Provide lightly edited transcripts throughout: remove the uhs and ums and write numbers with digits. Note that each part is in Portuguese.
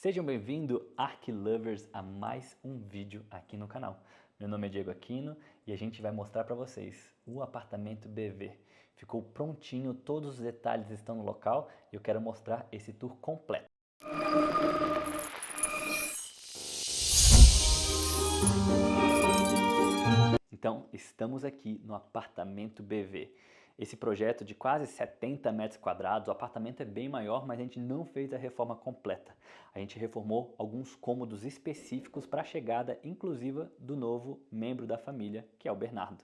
Sejam bem-vindos, Ark Lovers, a mais um vídeo aqui no canal. Meu nome é Diego Aquino e a gente vai mostrar para vocês o apartamento BV. Ficou prontinho, todos os detalhes estão no local e eu quero mostrar esse tour completo. Então, estamos aqui no apartamento BV. Esse projeto de quase 70 metros quadrados, o apartamento é bem maior, mas a gente não fez a reforma completa. A gente reformou alguns cômodos específicos para a chegada inclusiva do novo membro da família, que é o Bernardo.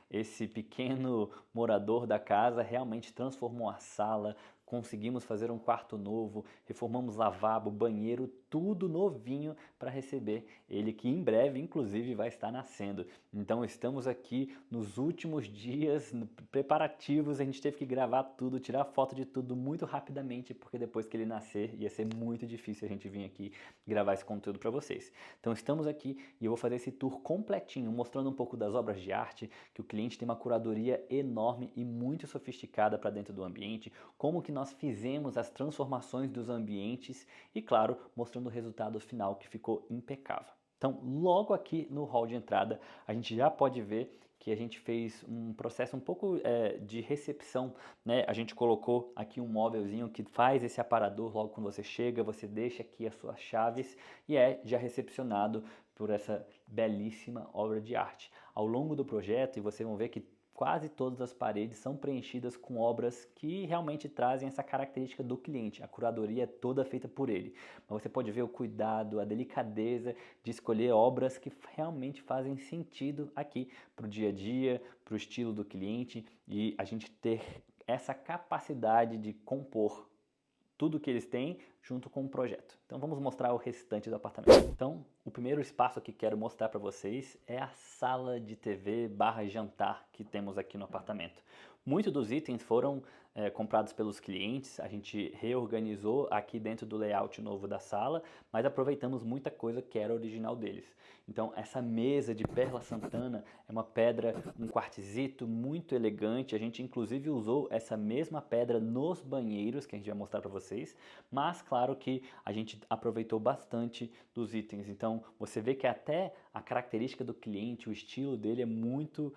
Esse pequeno morador da casa realmente transformou a sala, conseguimos fazer um quarto novo, reformamos lavabo, banheiro, tudo novinho para receber ele que em breve, inclusive, vai estar nascendo. Então estamos aqui nos últimos dias preparativos, a gente teve que gravar tudo, tirar foto de tudo muito rapidamente, porque depois que ele nascer ia ser muito difícil a gente vir aqui gravar esse conteúdo para vocês. Então estamos aqui e eu vou fazer esse tour completinho, mostrando um pouco das obras de arte, que o cliente tem uma curadoria enorme e muito sofisticada para dentro do ambiente, como que nós fizemos as transformações dos ambientes e, claro, mostrando o resultado final que ficou impecável. Então, logo aqui no hall de entrada, a gente já pode ver que a gente fez um processo um pouco de recepção, né? A gente colocou aqui um móvelzinho que faz esse aparador logo quando você chega, você deixa aqui as suas chaves e é já recepcionado por essa belíssima obra de arte. Ao longo do projeto, e vocês vão ver que quase todas as paredes são preenchidas com obras que realmente trazem essa característica do cliente. A curadoria é toda feita por ele. Mas você pode ver o cuidado, a delicadeza de escolher obras que realmente fazem sentido aqui para o dia a dia, para o estilo do cliente e a gente ter essa capacidade de compor tudo que eles têm junto com o projeto. Então vamos mostrar o restante do apartamento. Então o primeiro espaço que quero mostrar para vocês é a sala de TV / jantar que temos aqui no apartamento. Muitos dos itens foram comprados pelos clientes, a gente reorganizou aqui dentro do layout novo da sala, mas aproveitamos muita coisa que era original deles. Então essa mesa de Perla Santana é uma pedra, um quartzito muito elegante, a gente inclusive usou essa mesma pedra nos banheiros, que a gente vai mostrar para vocês, mas claro que a gente aproveitou bastante dos itens, então você vê que até a característica do cliente, o estilo dele é muito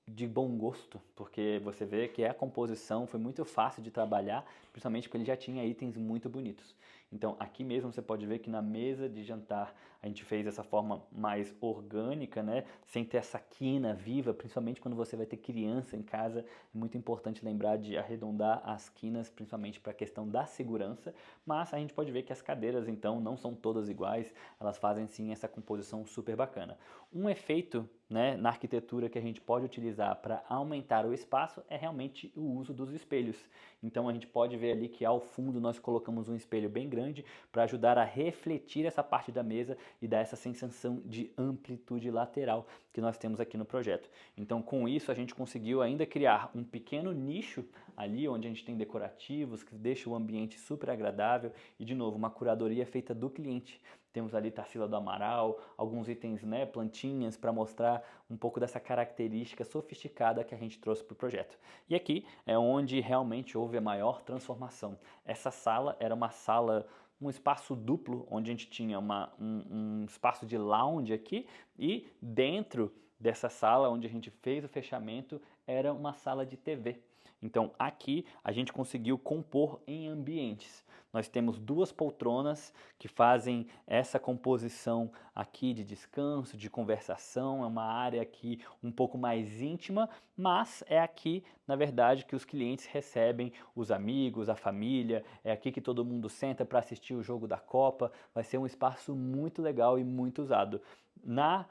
de bom gosto, porque você vê que a composição foi muito fácil de trabalhar, principalmente porque ele já tinha itens muito bonitos. Então aqui mesmo você pode ver que na mesa de jantar a gente fez dessa forma mais orgânica, né? Sem ter essa quina viva, principalmente quando você vai ter criança em casa, é muito importante lembrar de arredondar as quinas, principalmente para a questão da segurança, mas a gente pode ver que as cadeiras então não são todas iguais, elas fazem sim essa composição super bacana. Um efeito, né, na arquitetura que a gente pode utilizar para aumentar o espaço é realmente o uso dos espelhos. Então a gente pode ver ali que ao fundo nós colocamos um espelho bem grande para ajudar a refletir essa parte da mesa e dar essa sensação de amplitude lateral que nós temos aqui no projeto. Então com isso a gente conseguiu ainda criar um pequeno nicho ali onde a gente tem decorativos que deixa o ambiente super agradável e de novo uma curadoria feita do cliente. Temos ali Tarsila do Amaral, alguns itens, né, plantinhas para mostrar um pouco dessa característica sofisticada que a gente trouxe para o projeto. E aqui é onde realmente houve a maior transformação. Essa sala era uma sala, um espaço duplo, onde a gente tinha um espaço de lounge aqui e dentro dessa sala onde a gente fez o fechamento era uma sala de TV. Então aqui a gente conseguiu compor em ambientes. Nós temos duas poltronas que fazem essa composição aqui de descanso, de conversação, é uma área aqui um pouco mais íntima, mas é aqui, na verdade, que os clientes recebem os amigos, a família, é aqui que todo mundo senta para assistir o jogo da Copa, vai ser um espaço muito legal e muito usado. Na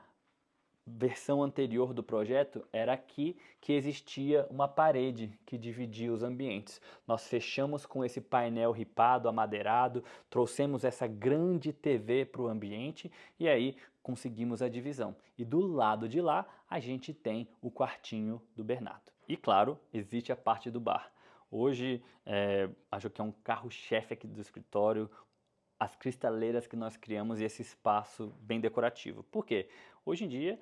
versão anterior do projeto, era aqui que existia uma parede que dividia os ambientes. Nós fechamos com esse painel ripado, amadeirado, trouxemos essa grande TV para o ambiente e aí conseguimos a divisão. E do lado de lá, a gente tem o quartinho do Bernardo. E claro, existe a parte do bar. Hoje, acho que é um carro-chefe aqui do escritório, as cristaleiras que nós criamos e esse espaço bem decorativo. Por quê? Hoje em dia,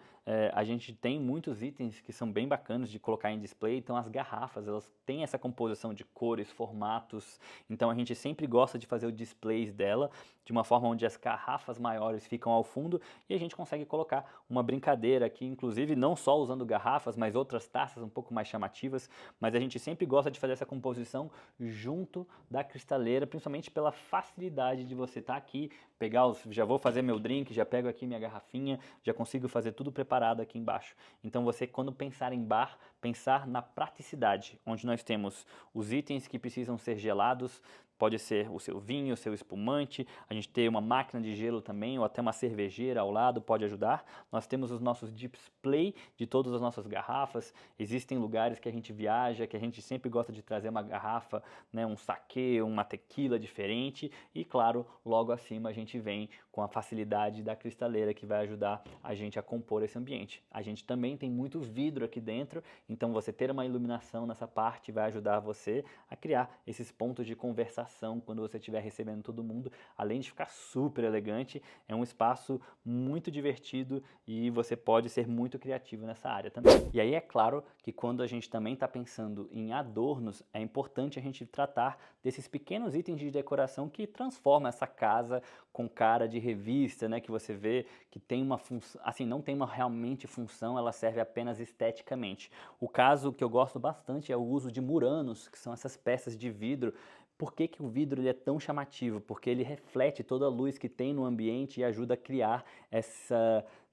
a gente tem muitos itens que são bem bacanas de colocar em display, então as garrafas, elas têm essa composição de cores, formatos, então a gente sempre gosta de fazer o display dela de uma forma onde as garrafas maiores ficam ao fundo e a gente consegue colocar uma brincadeira aqui, inclusive não só usando garrafas, mas outras taças um pouco mais chamativas, mas a gente sempre gosta de fazer essa composição junto da cristaleira, principalmente pela facilidade de você estar aqui, pegar já vou fazer meu drink, já pego aqui minha garrafinha, já consigo fazer tudo preparado aqui embaixo. Então você, quando pensar em bar, pensar na praticidade, onde nós temos os itens que precisam ser gelados, pode ser o seu vinho, o seu espumante, a gente tem uma máquina de gelo também, ou até uma cervejeira ao lado pode ajudar. Nós temos os nossos display de todas as nossas garrafas, existem lugares que a gente viaja, que a gente sempre gosta de trazer uma garrafa, né, um saquê, uma tequila diferente, e claro, logo acima a gente vem com a facilidade da cristaleira que vai ajudar a gente a compor esse ambiente. A gente também tem muito vidro aqui dentro, então você ter uma iluminação nessa parte vai ajudar você a criar esses pontos de conversação quando você estiver recebendo todo mundo, além de ficar super elegante, é um espaço muito divertido e você pode ser muito criativo nessa área também. E aí é claro que quando a gente também está pensando em adornos, é importante a gente tratar desses pequenos itens de decoração que transformam essa casa com cara de revista, né, que você vê que tem uma função, assim, não tem uma realmente função, ela serve apenas esteticamente. O caso que eu gosto bastante é o uso de muranos, que são essas peças de vidro. Por que que o vidro ele é tão chamativo? Porque ele reflete toda a luz que tem no ambiente e ajuda a criar esse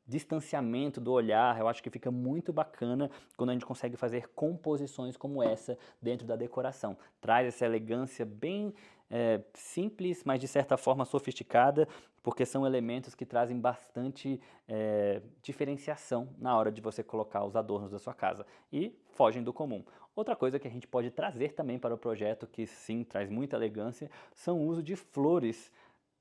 distanciamento do olhar. Eu acho que fica muito bacana quando a gente consegue fazer composições como essa dentro da decoração. Traz essa elegância bem simples, mas de certa forma sofisticada, porque são elementos que trazem bastante diferenciação na hora de você colocar os adornos da sua casa e fogem do comum. Outra coisa que a gente pode trazer também para o projeto, que sim, traz muita elegância, são o uso de flores.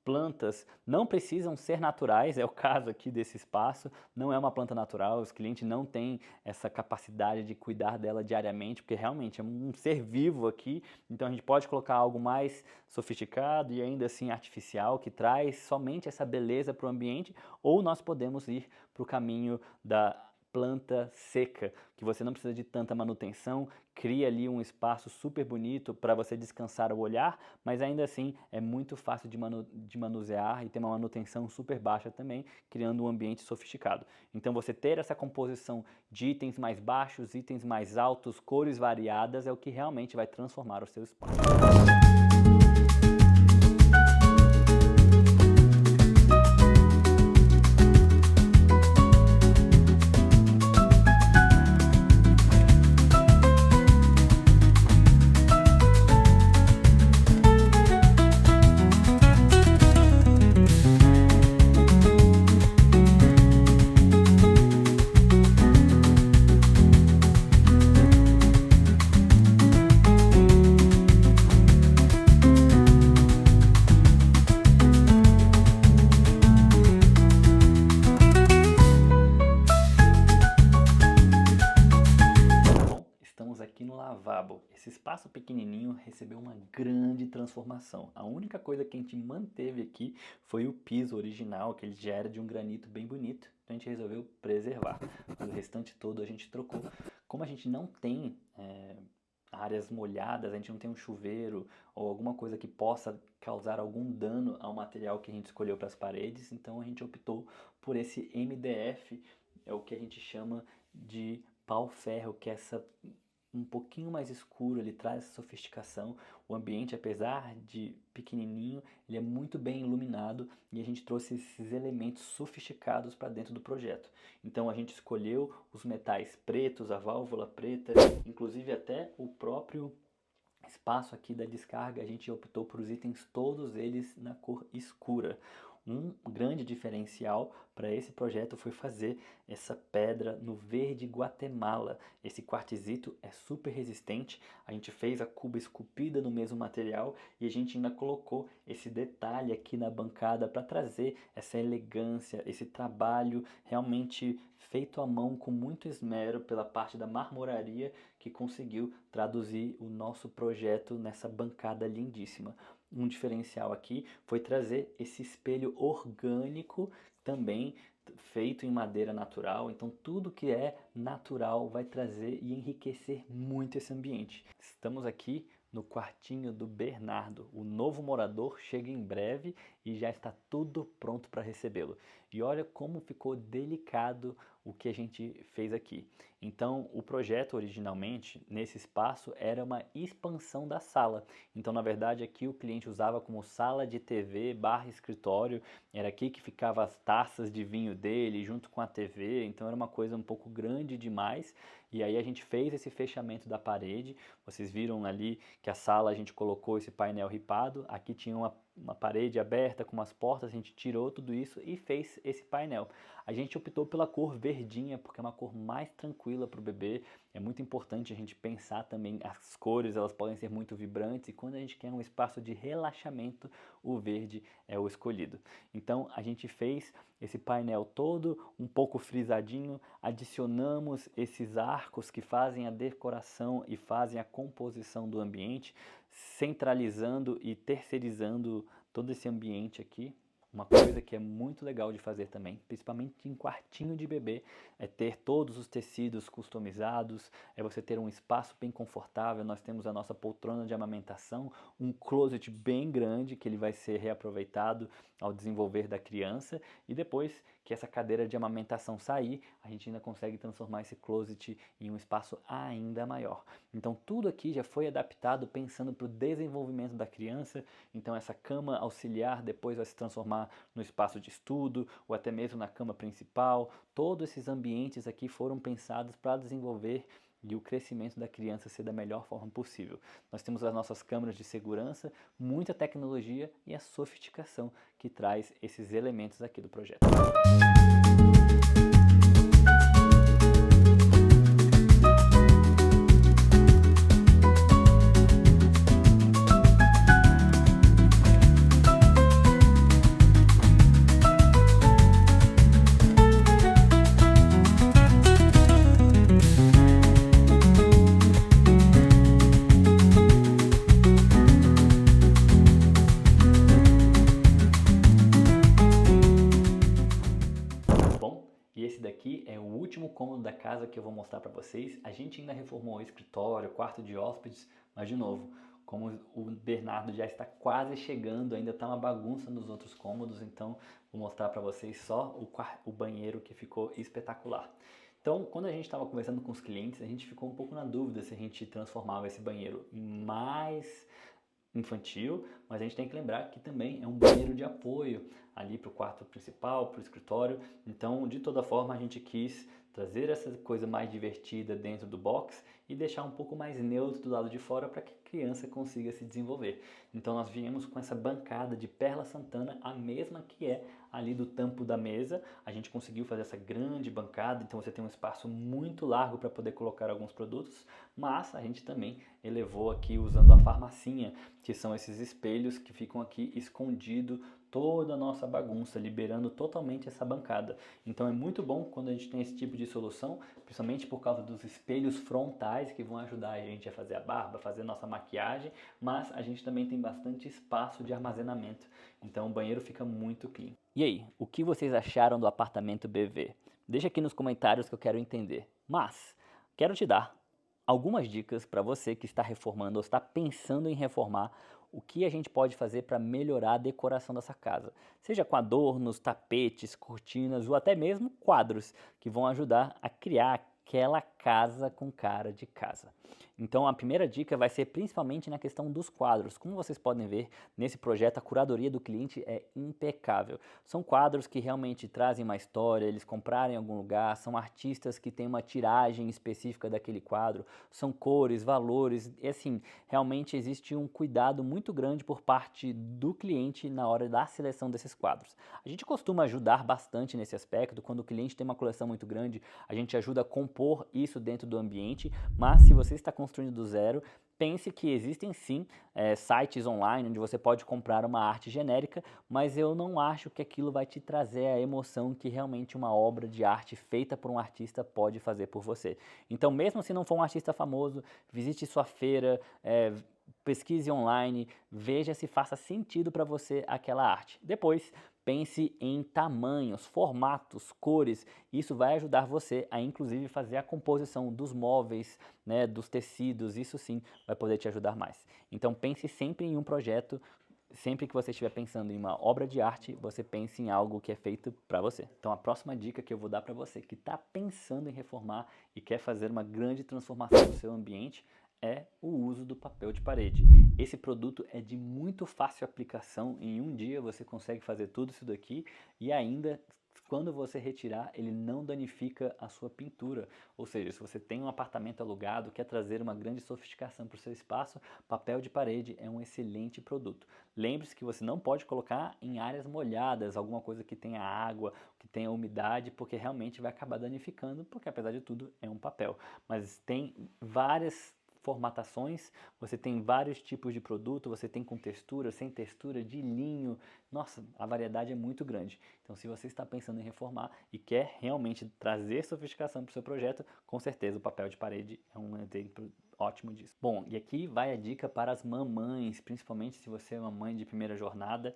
Plantas não precisam ser naturais, é o caso aqui desse espaço, não é uma planta natural, os clientes não têm essa capacidade de cuidar dela diariamente, porque realmente é um ser vivo aqui, então a gente pode colocar algo mais sofisticado e ainda assim artificial, que traz somente essa beleza para o ambiente, ou nós podemos ir para o caminho da planta seca, que você não precisa de tanta manutenção, cria ali um espaço super bonito para você descansar o olhar, mas ainda assim é muito fácil de manusear e tem uma manutenção super baixa também, criando um ambiente sofisticado. Então você ter essa composição de itens mais baixos, itens mais altos, cores variadas é o que realmente vai transformar o seu espaço. Aqui no lavabo, esse espaço pequenininho recebeu uma grande transformação. A única coisa que a gente manteve aqui foi o piso original, que ele já era de um granito bem bonito, então a gente resolveu preservar. Mas o restante todo a gente trocou. Como a gente não tem áreas molhadas, a gente não tem um chuveiro ou alguma coisa que possa causar algum dano ao material que a gente escolheu para as paredes, então a gente optou por esse MDF, é o que a gente chama de pau-ferro, que é essa um pouquinho mais escuro, ele traz essa sofisticação. O ambiente, apesar de pequenininho, ele é muito bem iluminado e a gente trouxe esses elementos sofisticados para dentro do projeto. Então a gente escolheu os metais pretos, a válvula preta, inclusive até o próprio espaço aqui da descarga, a gente optou por os itens todos eles na cor escura. Um grande diferencial para esse projeto foi fazer essa pedra no verde Guatemala. Esse quartzito é super resistente, a gente fez a cuba esculpida no mesmo material e a gente ainda colocou esse detalhe aqui na bancada para trazer essa elegância, esse trabalho realmente feito à mão com muito esmero pela parte da marmoraria que conseguiu traduzir o nosso projeto nessa bancada lindíssima. um diferencial aqui foi trazer esse espelho orgânico também feito em madeira natural. Então tudo que é natural vai trazer e enriquecer muito esse ambiente. Estamos aqui no quartinho do Bernardo. O novo morador chega em breve e já está tudo pronto para recebê-lo. E olha como ficou delicado o que a gente fez aqui. Então, o projeto originalmente, nesse espaço, era uma expansão da sala. Então, na verdade, aqui o cliente usava como sala de TV / escritório. Era aqui que ficavam as taças de vinho dele, junto com a TV. Então, era uma coisa um pouco grande demais. E aí a gente fez esse fechamento da parede. Vocês viram ali que a sala a gente colocou esse painel ripado. Aqui tinha uma parede aberta com umas portas, a gente tirou tudo isso e fez esse painel. A gente optou pela cor verdinha porque é uma cor mais tranquila para o bebê. É muito importante a gente pensar também as cores, elas podem ser muito vibrantes e quando a gente quer um espaço de relaxamento, o verde é o escolhido. Então a gente fez esse painel todo um pouco frisadinho, adicionamos esses arcos que fazem a decoração e fazem a composição do ambiente, centralizando e terceirizando todo esse ambiente aqui. Uma coisa que é muito legal de fazer também, principalmente em quartinho de bebê, é ter todos os tecidos customizados, é você ter um espaço bem confortável. Nós temos a nossa poltrona de amamentação, um closet bem grande que ele vai ser reaproveitado ao desenvolver da criança e depois que essa cadeira de amamentação sair, a gente ainda consegue transformar esse closet em um espaço ainda maior. Então tudo aqui já foi adaptado pensando para o desenvolvimento da criança. Então essa cama auxiliar depois vai se transformar no espaço de estudo ou até mesmo na cama principal. Todos esses ambientes aqui foram pensados para desenvolver e o crescimento da criança ser da melhor forma possível. Nós temos as nossas câmeras de segurança, muita tecnologia e a sofisticação que traz esses elementos aqui do projeto. E esse daqui é o último cômodo da casa que eu vou mostrar para vocês. A gente ainda reformou o escritório, quarto de hóspedes, mas de novo, como o Bernardo já está quase chegando, ainda está uma bagunça nos outros cômodos, então vou mostrar para vocês só o banheiro que ficou espetacular. Então, quando a gente estava conversando com os clientes, a gente ficou um pouco na dúvida se a gente transformava esse banheiro em mais infantil, mas a gente tem que lembrar que também é um banheiro de apoio ali para o quarto principal, para o escritório. Então, de toda forma, a gente quis trazer essa coisa mais divertida dentro do box e deixar um pouco mais neutro do lado de fora para que a criança consiga se desenvolver. Então, nós viemos com essa bancada de Perla Santana, a mesma que é ali do tampo da mesa. A gente conseguiu fazer essa grande bancada, então você tem um espaço muito largo para poder colocar alguns produtos, mas a gente também elevou aqui usando a farmacinha, que são esses espelhos que ficam aqui escondido toda a nossa bagunça, liberando totalmente essa bancada. Então é muito bom quando a gente tem esse tipo de solução, principalmente por causa dos espelhos frontais que vão ajudar a gente a fazer a barba, fazer nossa maquiagem, mas a gente também tem bastante espaço de armazenamento, então o banheiro fica muito clean. E aí, o que vocês acharam do apartamento BV? Deixa aqui nos comentários que eu quero entender. Mas quero te dar algumas dicas para você que está reformando ou está pensando em reformar, o que a gente pode fazer para melhorar a decoração dessa casa. Seja com adornos, tapetes, cortinas ou até mesmo quadros que vão ajudar a criar aquela casa com cara de casa. Então a primeira dica vai ser principalmente na questão dos quadros. Como vocês podem ver nesse projeto, a curadoria do cliente é impecável. São quadros que realmente trazem uma história, eles compraram em algum lugar, são artistas que têm uma tiragem específica daquele quadro, são cores, valores, e assim, realmente existe um cuidado muito grande por parte do cliente na hora da seleção desses quadros. A gente costuma ajudar bastante nesse aspecto, quando o cliente tem uma coleção muito grande, a gente ajuda a compor isso dentro do ambiente, mas se você está construindo do zero, pense que existem sim sites online onde você pode comprar uma arte genérica, mas eu não acho que aquilo vai te trazer a emoção que realmente uma obra de arte feita por um artista pode fazer por você. Então, mesmo se não for um artista famoso, visite sua feira, pesquise online, veja se faça sentido para você aquela arte. Depois, pense em tamanhos, formatos, cores. Isso vai ajudar você a, inclusive, fazer a composição dos móveis, né, dos tecidos. Isso sim vai poder te ajudar mais. Então, pense sempre em um projeto. Sempre que você estiver pensando em uma obra de arte, você pense em algo que é feito para você. Então a próxima dica que eu vou dar para você que está pensando em reformar e quer fazer uma grande transformação no seu ambiente é o uso do papel de parede. Esse produto é de muito fácil aplicação, em um dia você consegue fazer tudo isso daqui e ainda quando você retirar, ele não danifica a sua pintura. Ou seja, se você tem um apartamento alugado, quer trazer uma grande sofisticação para o seu espaço, papel de parede é um excelente produto. Lembre-se que você não pode colocar em áreas molhadas, alguma coisa que tenha água, que tenha umidade, porque realmente vai acabar danificando, porque apesar de tudo é um papel. Mas tem várias formatações, você tem vários tipos de produto, você tem com textura, sem textura, de linho, nossa, a variedade é muito grande. Então se você está pensando em reformar e quer realmente trazer sofisticação para o seu projeto, com certeza o papel de parede é um exemplo ótimo disso. Bom, e aqui vai a dica para as mamães, principalmente se você é uma mãe de primeira jornada.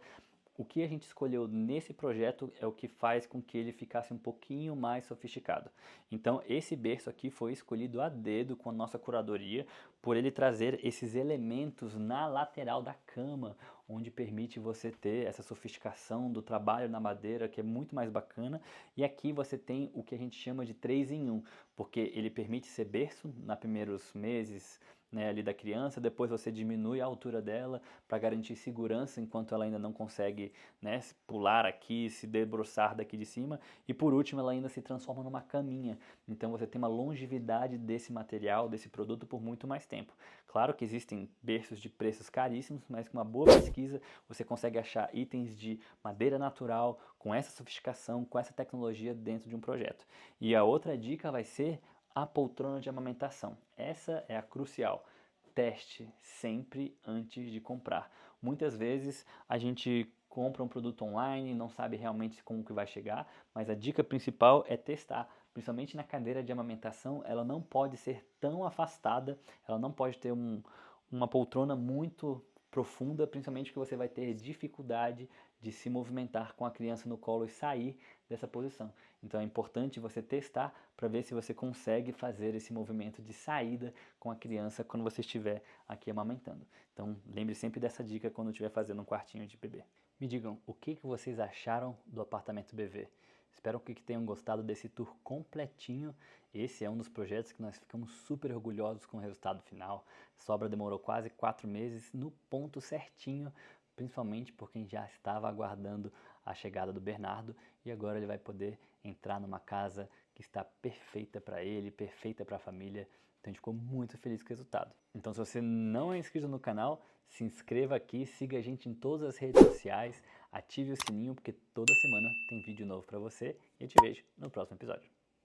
O que a gente escolheu nesse projeto é o que faz com que ele ficasse um pouquinho mais sofisticado. Então esse berço aqui foi escolhido a dedo com a nossa curadoria, por ele trazer esses elementos na lateral da cama, onde permite você ter essa sofisticação do trabalho na madeira, que é muito mais bacana. E aqui você tem o que a gente chama de 3 em 1, porque ele permite ser berço nos primeiros meses, né, ali da criança, depois você diminui a altura dela para garantir segurança enquanto ela ainda não consegue, né, pular aqui, se debruçar daqui de cima, e por último ela ainda se transforma numa caminha. Então você tem uma longevidade desse material, desse produto por muito mais tempo. Claro que existem berços de preços caríssimos, mas com uma boa pesquisa você consegue achar itens de madeira natural, com essa sofisticação, com essa tecnologia dentro de um projeto. E a outra dica vai ser a poltrona de amamentação. Essa é a crucial. Teste sempre antes de comprar. Muitas vezes a gente compra um produto online, não sabe realmente como que vai chegar, mas a dica principal é testar. Principalmente na cadeira de amamentação, ela não pode ser tão afastada, ela não pode ter uma poltrona muito profunda, principalmente que você vai ter dificuldade de se movimentar com a criança no colo e sair dessa posição. Então é importante você testar para ver se você consegue fazer esse movimento de saída com a criança quando você estiver aqui amamentando. Então lembre sempre dessa dica quando estiver fazendo um quartinho de bebê. Me digam, o que vocês acharam do apartamento BV? Espero que tenham gostado desse tour completinho. Esse é um dos projetos que nós ficamos super orgulhosos com o resultado final. A obra demorou quase 4 meses no ponto certinho, principalmente por quem já estava aguardando a chegada do Bernardo e agora ele vai poder entrar numa casa que está perfeita para ele, perfeita para a família. Então a gente ficou muito feliz com o resultado. Então se você não é inscrito no canal, se inscreva aqui, siga a gente em todas as redes sociais, ative o sininho porque toda semana tem vídeo novo para você e eu te vejo no próximo episódio.